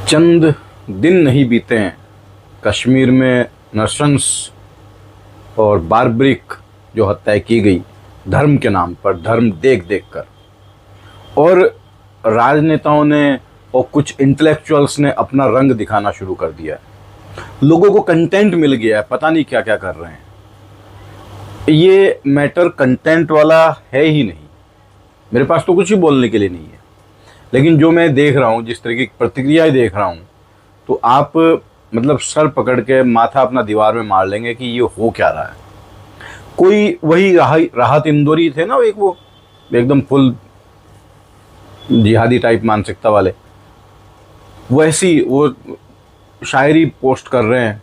चंद दिन नहीं बीते हैं कश्मीर में नरशंस और बारबरिक जो हत्या की गई धर्म के नाम पर, धर्म देख देख कर, और राजनेताओं ने और कुछ इंटेलेक्चुअल्स ने अपना रंग दिखाना शुरू कर दिया है। लोगों को कंटेंट मिल गया है, पता नहीं क्या क्या कर रहे हैं। ये मैटर कंटेंट वाला है ही नहीं, मेरे पास तो कुछ ही बोलने के लिए नहीं है। लेकिन जो मैं देख रहा हूँ, जिस तरीके की प्रतिक्रियाएं देख रहा हूँ, तो आप मतलब सर पकड़ के माथा अपना दीवार में मार लेंगे कि ये हो क्या रहा है। कोई वही राहत इंदौरी थे ना, एक वो एकदम फुल जिहादी टाइप मानसिकता वाले, वैसी वो शायरी पोस्ट कर रहे हैं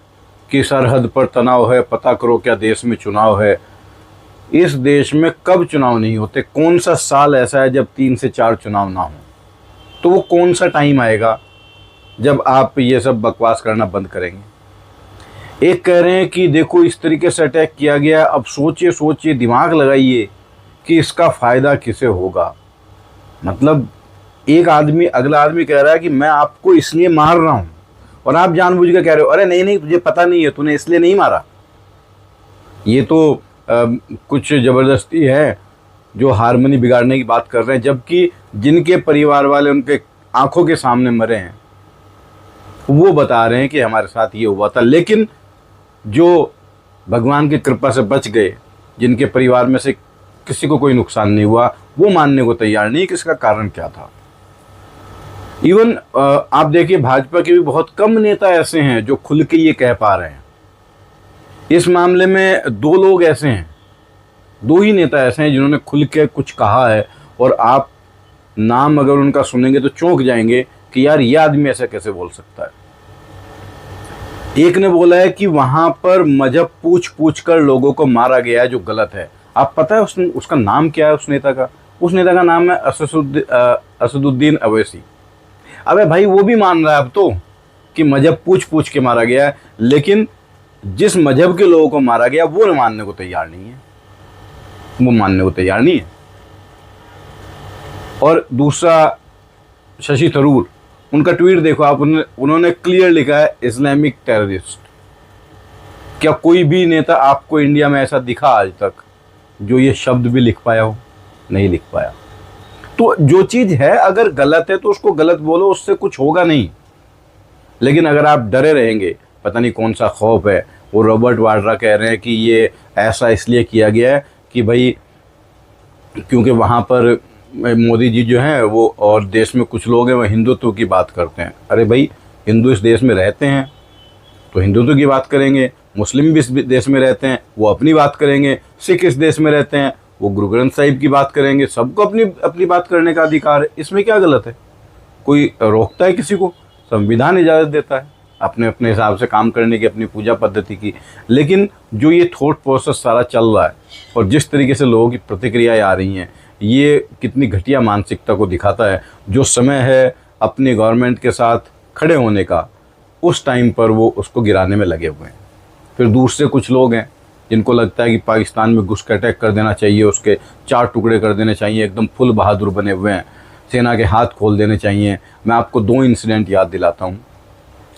कि सरहद पर तनाव है, पता करो क्या देश में चुनाव है। इस देश में कब चुनाव नहीं होते? कौन सा साल ऐसा है जब 3 से 4 चुनाव ना हो? तो वो कौन सा टाइम आएगा जब आप ये सब बकवास करना बंद करेंगे? एक कह रहे हैं कि देखो इस तरीके से अटैक किया गया, अब सोचिए सोचिए, दिमाग लगाइए कि इसका फ़ायदा किसे होगा। मतलब एक आदमी, अगला आदमी कह रहा है कि मैं आपको इसलिए मार रहा हूँ, और आप जानबूझ के कह रहे हो अरे नहीं नहीं तुझे पता नहीं है, तूने इसलिए नहीं मारा। ये तो कुछ ज़बरदस्ती है, जो हारमोनी बिगाड़ने की बात कर रहे हैं, जबकि जिनके परिवार वाले उनके आंखों के सामने मरे हैं वो बता रहे हैं कि हमारे साथ ये हुआ था। लेकिन जो भगवान की कृपा से बच गए, जिनके परिवार में से किसी को कोई नुकसान नहीं हुआ, वो मानने को तैयार नहीं कि इसका कारण क्या था। इवन आप देखिए भाजपा के भी बहुत कम नेता ऐसे हैं जो खुल के ये कह पा रहे हैं। इस मामले में 2 लोग ऐसे हैं, 2 ही नेता ऐसे हैं जिन्होंने खुल के कुछ कहा है, और आप नाम अगर उनका सुनेंगे तो चौंक जाएंगे कि यार ये आदमी ऐसा कैसे बोल सकता है। एक ने बोला है कि वहां पर मजहब पूछ पूछ कर लोगों को मारा गया है, जो गलत है। आप पता है उसका नाम क्या है? उस नेता का नाम है असदुद्दीन अवैसी। अबे भाई, वो भी मान रहा है अब तो कि मजहब पूछ पूछ के मारा गया है, लेकिन जिस मजहब के लोगों को मारा गया वो मानने को तैयार नहीं है, वो मानने को तैयार नहीं है। और दूसरा शशि थरूर, उनका ट्वीट देखो आप, उन्होंने क्लियर लिखा है इस्लामिक टेररिस्ट। क्या कोई भी नेता आपको इंडिया में ऐसा दिखा आज तक जो ये शब्द भी लिख पाया हो? नहीं लिख पाया। तो जो चीज़ है अगर गलत है तो उसको गलत बोलो, उससे कुछ होगा नहीं। लेकिन अगर आप डरे रहेंगे, पता नहीं कौन सा खौफ है, वो रॉबर्ट वाड्रा कह रहे हैं कि ये ऐसा इसलिए किया गया है कि भाई क्योंकि वहाँ पर मोदी जी जो हैं वो, और देश में कुछ लोग हैं वो हिंदुत्व की बात करते हैं। अरे भाई, हिंदू इस देश में रहते हैं तो हिंदुत्व की बात करेंगे, मुस्लिम भी इस देश में रहते हैं वो अपनी बात करेंगे, सिख इस देश में रहते हैं वो गुरु ग्रंथ साहिब की बात करेंगे। सबको अपनी अपनी बात करने का अधिकार है, इसमें क्या गलत है? कोई रोकता है किसी को? संविधान इजाज़त देता है अपने अपने हिसाब से काम करने की, अपनी पूजा पद्धति की। लेकिन जो ये थॉट प्रोसेस सारा चल रहा है और जिस तरीके से लोगों की प्रतिक्रियाएं आ रही हैं, ये कितनी घटिया मानसिकता को दिखाता है। जो समय है अपनी गवर्नमेंट के साथ खड़े होने का, उस टाइम पर वो उसको गिराने में लगे हुए हैं। फिर दूर से कुछ लोग हैं जिनको लगता है कि पाकिस्तान में घुस के अटैक कर देना चाहिए, उसके 4 टुकड़े कर देने चाहिए, एकदम फुल बहादुर बने हुए हैं, सेना के हाथ खोल देने चाहिए। मैं आपको 2 इंसिडेंट याद दिलाता हूँ,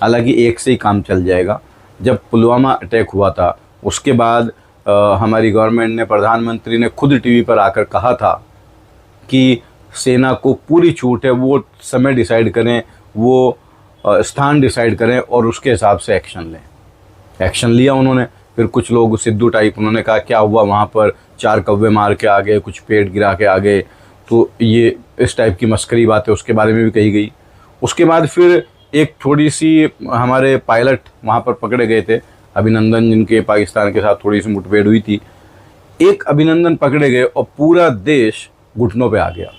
हालांकि एक से ही काम चल जाएगा। जब पुलवामा अटैक हुआ था उसके बाद हमारी गवर्नमेंट ने, प्रधानमंत्री ने खुद टीवी पर आकर कहा था कि सेना को पूरी छूट है, वो समय डिसाइड करें, वो स्थान डिसाइड करें और उसके हिसाब से एक्शन लें। एक्शन लिया उन्होंने। फिर कुछ लोग सिद्धू टाइप, उन्होंने कहा क्या हुआ वहाँ पर, 4 कौवे मार के आ गए, कुछ पेड़ गिरा के आ गए, तो ये इस टाइप की मस्करी बातें उसके बारे में भी कही गई। उसके बाद फिर एक थोड़ी सी हमारे पायलट वहाँ पर पकड़े गए थे, अभिनंदन, जिनके पाकिस्तान के साथ थोड़ी सी मुठभेड़ हुई थी। एक अभिनंदन पकड़े गए और पूरा देश घुटनों पे आ गया।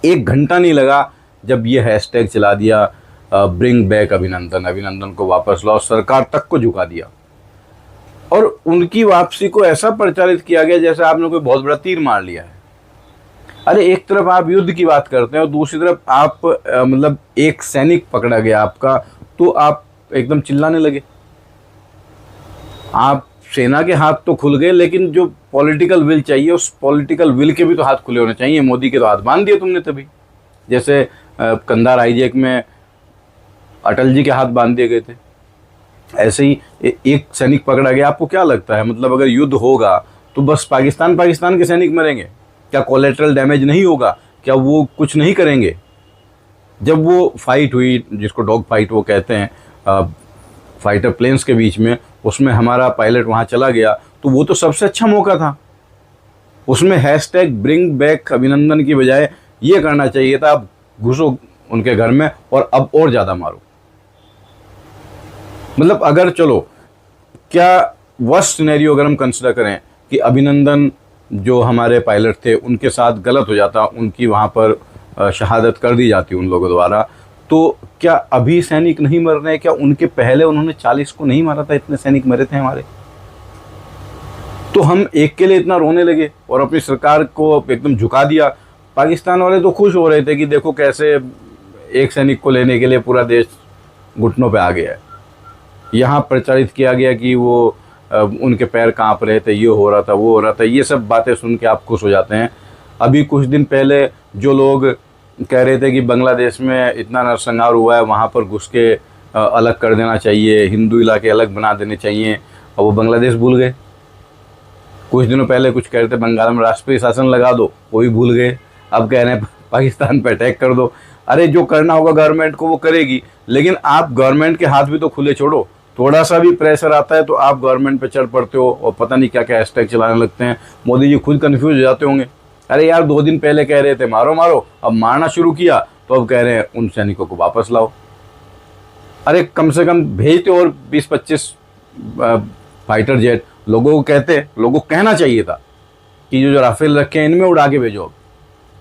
1 घंटा नहीं लगा जब ये हैशटैग चला दिया, ब्रिंग बैक अभिनंदन, अभिनंदन को वापस लाओ, सरकार तक को झुका दिया। और उनकी वापसी को ऐसा प्रचारित किया गया जैसे आपने कोई बहुत बड़ा तीर मार लिया है। अरे एक तरफ आप युद्ध की बात करते हैं और दूसरी तरफ आप मतलब एक सैनिक पकड़ा गया आपका, तो आप एकदम चिल्लाने लगे। आप सेना के हाथ तो खुल गए, लेकिन जो पॉलिटिकल विल चाहिए, उस पॉलिटिकल विल के भी तो हाथ खुले होने चाहिए। मोदी के तो हाथ बांध दिए तुमने तभी। जैसे कंधार हाईजैक में अटल जी के हाथ बांध दिए गए थे। ऐसे ही एक सैनिक पकड़ा गया। आपको क्या लगता है, मतलब अगर युद्ध होगा तो बस पाकिस्तान पाकिस्तान के सैनिक मरेंगे? क्या कोलेट्रल डैमेज नहीं होगा? क्या वो कुछ नहीं करेंगे? जब वो फाइट हुई, जिसको डॉग फाइट वो कहते हैं, फाइटर प्लेन्स के बीच में, उसमें हमारा पायलट वहाँ चला गया, तो वो तो सबसे अच्छा मौका था। उसमें हैशटैग ब्रिंग बैक अभिनंदन की बजाय ये करना चाहिए था, आप घुसो उनके घर में और अब और ज़्यादा मारो। मतलब अगर चलो, क्या वर्स्ट सिनेरियो अगर हम कंसिडर करें कि अभिनंदन जो हमारे पायलट थे उनके साथ गलत हो जाता, उनकी वहाँ पर शहादत कर दी जाती उन लोगों द्वारा, तो क्या अभी सैनिक नहीं मर रहे? क्या उनके पहले उन्होंने 40 को नहीं मारा था? इतने सैनिक मरे थे हमारे। तो हम एक के लिए इतना रोने लगे और अपनी सरकार को एकदम झुका दिया। पाकिस्तान वाले तो खुश हो रहे थे कि देखो कैसे एक सैनिक को लेने के लिए पूरा देश घुटनों पे आ गया है। यहाँ प्रचारित किया गया कि वो उनके पैर कांप रहे थे, ये हो रहा था, वो हो रहा था। ये सब बातें सुन के आप खुश हो जाते हैं। अभी कुछ दिन पहले जो लोग कह रहे थे कि बांग्लादेश में इतना नरसंहार हुआ है, वहाँ पर घुस के अलग कर देना चाहिए, हिंदू इलाके अलग बना देने चाहिए, और वो बांग्लादेश भूल गए। कुछ दिनों पहले कुछ कह रहे थे बंगाल में राष्ट्रीय शासन लगा दो, वो भी भूल गए। अब कह रहे हैं पाकिस्तान पर अटैक कर दो। अरे जो करना होगा गवर्नमेंट को वो करेगी, लेकिन आप गवर्नमेंट के हाथ भी तो खुले छोड़ो। थोड़ा सा भी प्रेशर आता है तो आप गवर्नमेंट पे चढ़ पड़ते हो और पता नहीं क्या क्या हैशटैग चलाने लगते हैं। मोदी जी खुद कंफ्यूज हो जाते होंगे। अरे यार 2 दिन पहले कह रहे थे मारो मारो, अब मारना शुरू किया तो अब कह रहे हैं उन सैनिकों को वापस लाओ। अरे कम से कम भेजते और 20-25 फाइटर जेट। लोगों को लोगों को कहना चाहिए था कि जो राफेल रखे हैं इनमें उड़ा के भेजो। अब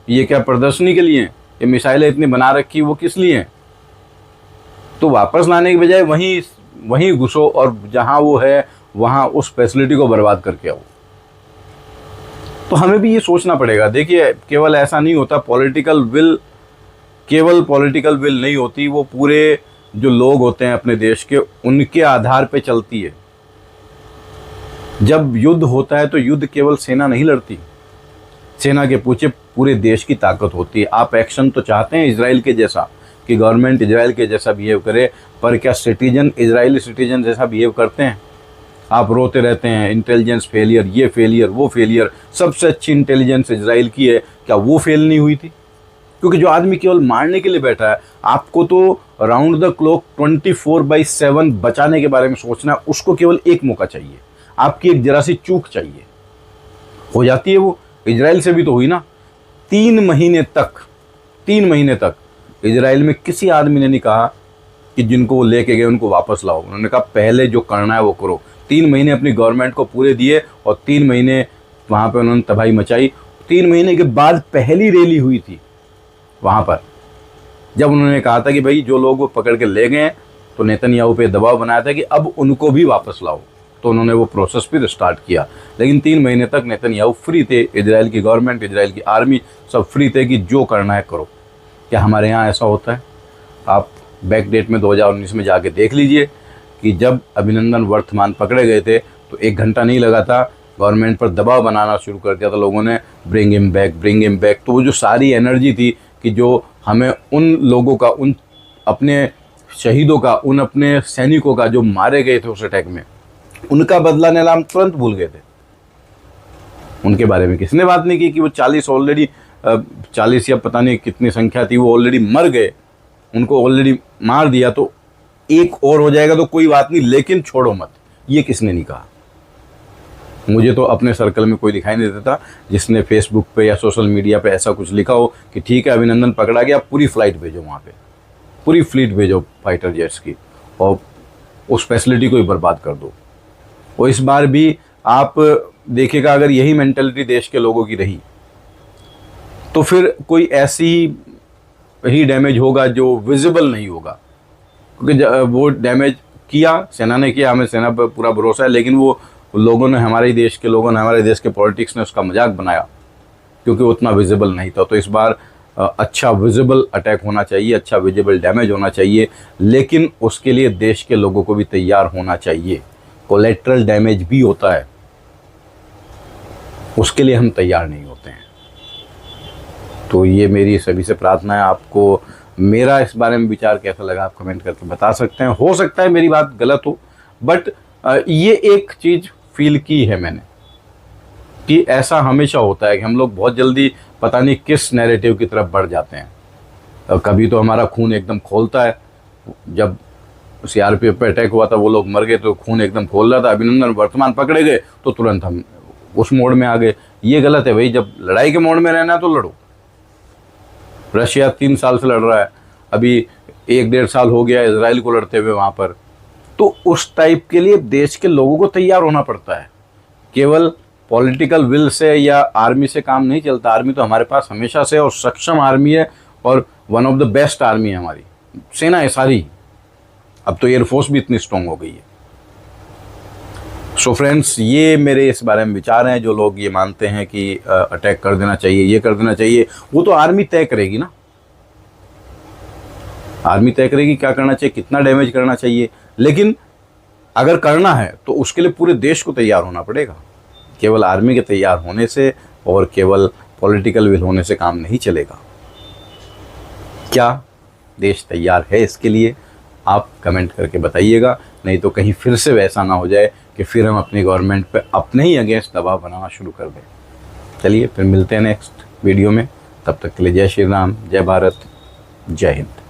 ये क्या प्रदर्शनी के लिए हैं? ये मिसाइलें इतनी बना रखी वो किस लिए हैं? तो वापस लाने की बजाय वहीं घुसो और जहां वो है वहां उस फैसिलिटी को बर्बाद करके आओ। तो हमें भी ये सोचना पड़ेगा। देखिए, केवल ऐसा नहीं होता, केवल पॉलिटिकल विल नहीं होती, वो पूरे जो लोग होते हैं अपने देश के, उनके आधार पे चलती है। जब युद्ध होता है तो युद्ध केवल सेना नहीं लड़ती, सेना के पीछे पूरे देश की ताकत होती है। आप एक्शन तो चाहते हैं इजराइल के जैसा, कि गवर्नमेंट इजराइल के जैसा बिहेव करे, पर क्या सिटीजन इजरायली सिटीजन जैसा बिहेव करते हैं? आप रोते रहते हैं इंटेलिजेंस फेलियर, ये फेलियर, वो फेलियर। सबसे अच्छी इंटेलिजेंस इजराइल की है, क्या वो फेल नहीं हुई थी? क्योंकि जो आदमी केवल मारने के लिए बैठा है, आपको तो राउंड द क्लॉक 24/7 बचाने के बारे में सोचना है। उसको केवल एक मौका चाहिए, आपकी एक जरा सी चूक चाहिए, हो जाती है वो। इजराइल से भी तो हुई ना। 3 महीने तक इजराइल में किसी आदमी ने नहीं कहा कि जिनको वो लेके गए उनको वापस लाओ। उन्होंने कहा पहले जो करना है वो करो। 3 महीने अपनी गवर्नमेंट को पूरे दिए और 3 महीने वहाँ पे उन्होंने तबाही मचाई। 3 महीने के बाद पहली रैली हुई थी वहाँ पर, जब उन्होंने कहा था कि भाई जो लोग वो पकड़ के ले गए, तो नेतन्याहू पे दबाव बनाया था कि अब उनको भी वापस लाओ। तो उन्होंने वो प्रोसेस फिर स्टार्ट किया। लेकिन 3 महीने तक नेतन्याहू फ्री थे, इजराइल की गवर्नमेंट, इजराइल की आर्मी सब फ्री थे कि जो करना है करो। क्या हमारे यहाँ ऐसा होता है? आप बैक डेट में 2019 में जाके देख लीजिए कि जब अभिनंदन वर्तमान पकड़े गए थे तो 1 घंटा नहीं लगा था, गवर्नमेंट पर दबाव बनाना शुरू कर दिया था लोगों ने, ब्रिंग हिम बैक। तो वो जो सारी एनर्जी थी कि जो हमें उन लोगों का, उन अपने शहीदों का, उन अपने सैनिकों का जो मारे गए थे उस अटैक में, उनका बदला लेना हम तुरंत भूल गए थे। उनके बारे में किसने बात नहीं की कि वो 40 या पता नहीं कितनी संख्या थी, वो ऑलरेडी मर गए, उनको ऑलरेडी मार दिया, तो एक और हो जाएगा तो कोई बात नहीं, लेकिन छोड़ो मत, ये किसने नहीं कहा। मुझे तो अपने सर्कल में कोई दिखाई नहीं देता जिसने फेसबुक पे या सोशल मीडिया पे ऐसा कुछ लिखा हो कि ठीक है अभिनंदन पकड़ा गया, पूरी फ्लाइट भेजो, वहाँ पे पूरी फ्लीट भेजो फाइटर जेट्स की और उस फैसिलिटी को ही बर्बाद कर दो। और इस बार भी आप देखिएगा, अगर यही मेंटेलिटी देश के लोगों की रही तो फिर कोई ऐसी ही डैमेज होगा जो विजिबल नहीं होगा। क्योंकि वो डैमेज किया सेना ने किया, हमें सेना पर पूरा भरोसा है, लेकिन वो लोगों ने, हमारे देश के लोगों ने, हमारे देश के पॉलिटिक्स ने उसका मजाक बनाया क्योंकि उतना विजिबल नहीं था। तो इस बार अच्छा विजिबल अटैक होना चाहिए, अच्छा विजिबल डैमेज होना चाहिए, लेकिन उसके लिए देश के लोगों को भी तैयार होना चाहिए। कोलेट्रल डैमेज भी होता है, उसके लिए हम तैयार नहीं होते हैं। तो ये मेरी सभी से प्रार्थना है, आपको मेरा इस बारे में विचार कैसा लगा आप कमेंट करके बता सकते हैं। हो सकता है मेरी बात गलत हो, बट ये एक चीज़ फील की है मैंने कि ऐसा हमेशा होता है कि हम लोग बहुत जल्दी पता नहीं किस नैरेटिव की तरफ बढ़ जाते हैं। कभी तो हमारा खून एकदम खोलता है, जब सीआरपीएफ पे अटैक हुआ था वो लोग मर गए तो खून एकदम खोल रहा था, अभिनंदन वर्तमान पकड़े गए तो तुरंत हम उस मोड में आ गए। ये गलत है भाई, जब लड़ाई के मोड में रहना है तो लड़ो। रशिया 3 साल से लड़ रहा है, अभी 1-1.5 साल हो गया इजराइल को लड़ते हुए वहाँ पर। तो उस टाइप के लिए देश के लोगों को तैयार होना पड़ता है। केवल पॉलिटिकल विल से या आर्मी से काम नहीं चलता। आर्मी तो हमारे पास हमेशा से और सक्षम आर्मी है, और one of the best army है हमारी सेना है सारी। अब तो एयरफोर्स भी इतनी स्ट्रांग हो गई है। सो फ्रेंड्स, ये मेरे इस बारे में विचार हैं। जो लोग ये मानते हैं कि अटैक कर देना चाहिए, ये कर देना चाहिए, वो तो आर्मी तय करेगी ना। आर्मी तय करेगी क्या करना चाहिए, कितना डैमेज करना चाहिए। लेकिन अगर करना है तो उसके लिए पूरे देश को तैयार होना पड़ेगा। केवल आर्मी के तैयार होने से और केवल पॉलिटिकल विल होने से काम नहीं चलेगा। क्या देश तैयार है इसके लिए, आप कमेंट करके बताइएगा। नहीं तो कहीं फिर से वैसा ना हो जाए कि फिर हम अपनी गवर्नमेंट पे अपने ही अगेंस्ट दबाव बनाना शुरू कर दें। चलिए फिर मिलते हैं नेक्स्ट वीडियो में। तब तक के लिए जय श्री राम, जय भारत, जय हिंद।